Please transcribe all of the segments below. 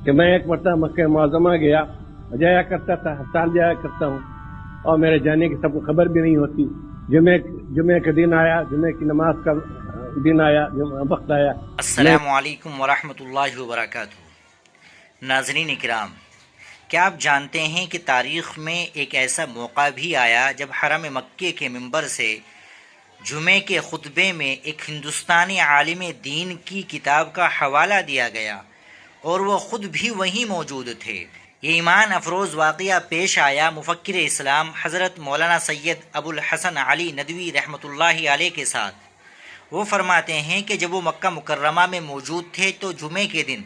کہ میں ایک مرتبہ مکہ معظمہ گیا، جایا کرتا تھا، ہر سال جایا کرتا ہوں، اور میرے جانے کی سب کو خبر بھی نہیں ہوتی۔ جمعے کا دن آیا، جمعے کی نماز کا دن آیا، وقت آیا۔ السلام علیکم ورحمۃ اللہ وبرکاتہ۔ ناظرین کرام، کیا آپ جانتے ہیں کہ تاریخ میں ایک ایسا موقع بھی آیا جب حرم مکے کے منبر سے جمعے کے خطبے میں ایک ہندوستانی عالم دین کی کتاب کا حوالہ دیا گیا اور وہ خود بھی وہیں موجود تھے۔ یہ ایمان افروز واقعہ پیش آیا مفکر اسلام حضرت مولانا سید ابو الحسن علی ندوی رحمۃ اللہ علیہ کے ساتھ۔ وہ فرماتے ہیں کہ جب وہ مکہ مکرمہ میں موجود تھے تو جمعے کے دن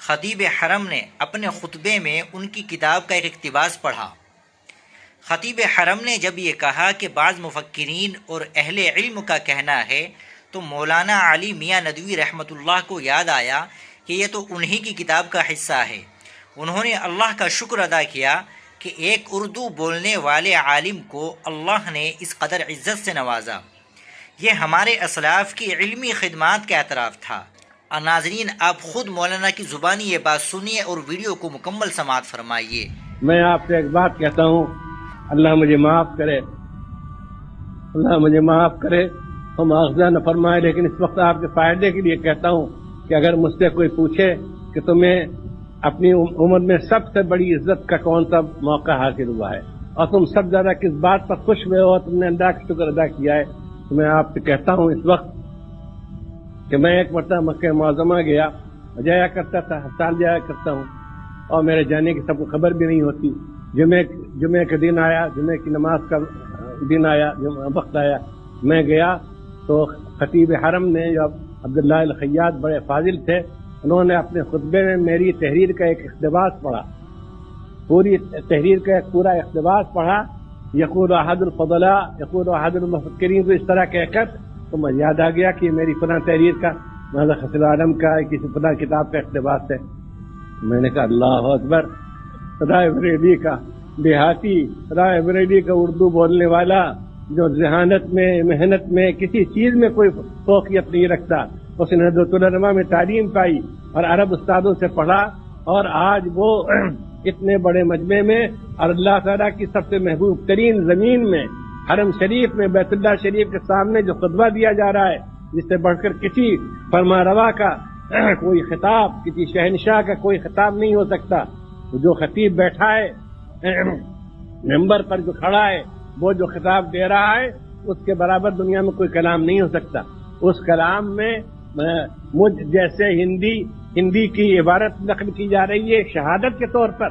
خطیب حرم نے اپنے خطبے میں ان کی کتاب کا ایک اقتباس پڑھا۔ خطیب حرم نے جب یہ کہا کہ بعض مفکرین اور اہل علم کا کہنا ہے تو مولانا علی میاں ندوی رحمۃ اللہ کو یاد آیا کہ یہ تو انہی کی کتاب کا حصہ ہے۔ انہوں نے اللہ کا شکر ادا کیا کہ ایک اردو بولنے والے عالم کو اللہ نے اس قدر عزت سے نوازا۔ یہ ہمارے اسلاف کی علمی خدمات کا اعتراف تھا۔ ناظرین، آپ خود مولانا کی زبانی یہ بات سنیے اور ویڈیو کو مکمل سماعت فرمائیے۔ میں آپ سے ایک بات کہتا ہوں، اللہ مجھے معاف کرے، اللہ مجھے معاف کرے، ہم مؤاخذہ نہ فرمائے، لیکن اس وقت آپ کے فائدے کے لیے کہتا ہوں کہ اگر مجھ سے کوئی پوچھے کہ تمہیں اپنی عمر میں سب سے بڑی عزت کا کون سا موقع حاصل ہوا ہے اور تم سب زیادہ کس بات پر خوش ہوئے ہو، تم نے اللہ کا شکر ادا کیا ہے، تو میں آپ سے کہتا ہوں اس وقت کہ میں ایک مرتبہ مکہ معظمہ گیا، جایا کرتا تھا، ہر سال جایا کرتا ہوں، اور میرے جانے کی سب کو خبر بھی نہیں ہوتی۔ جمعے کا دن آیا، جمعے کی نماز کا دن آیا، وقت آیا، میں گیا تو خطیب حرم نے جو عبداللہ الخیاط بڑے فاضل تھے، انہوں نے اپنے خطبے میں میری تحریر کا ایک اقتباس پڑھا، پوری تحریر کا ایک پورا اقتباس پڑھا، یقول احد الفضلاء یقول احد المفکرین، تو اس طرح کہہ کر تو مجھے یاد آ گیا کہ یہ میری فلاں تحریر کا، مولانا خضر العالم کا کسی فلاں کتاب کا اقتباس ہے۔ میں نے کہا اللہ اکبر، رائے بریلی کا دیہاتی، رائے بریلی کا اردو بولنے والا جو ذہانت میں، محنت میں، کسی چیز میں کوئی فوقیت نہیں رکھتا، اس نے ندوۃ العلماء میں تعلیم پائی اور عرب استادوں سے پڑھا، اور آج وہ اتنے بڑے مجمع میں اور اللہ تعالیٰ کی سب سے محبوب ترین زمین میں، حرم شریف میں، بیت اللہ شریف کے سامنے جو خطبہ دیا جا رہا ہے، جس سے بڑھ کر کسی فرمانروا کا کوئی خطاب، کسی شہنشاہ کا کوئی خطاب نہیں ہو سکتا۔ جو خطیب بیٹھا ہے ممبر پر، جو کھڑا ہے، وہ جو خطاب دے رہا ہے، اس کے برابر دنیا میں کوئی کلام نہیں ہو سکتا۔ اس کلام میں مجھ جیسے ہندی کی عبارت نقل کی جا رہی ہے شہادت کے طور پر۔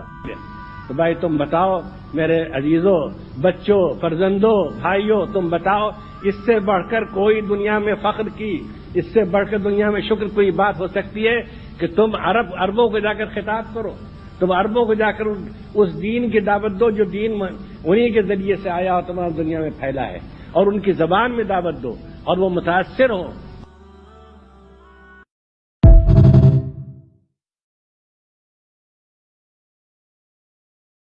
تو بھائی تم بتاؤ میرے عزیزوں، بچوں، فرزندوں، بھائیوں، تم بتاؤ اس سے بڑھ کر کوئی دنیا میں فخر کی، اس سے بڑھ کر دنیا میں شکر کوئی بات ہو سکتی ہے کہ تم عربوں کو جا کر خطاب کرو، تم عربوں کو جا کر اس دین کی دعوت دو جو دین انہی کے ذریعے سے آیا اور تمام دنیا میں پھیلا ہے، اور ان کی زبان میں دعوت دو اور وہ متاثر ہو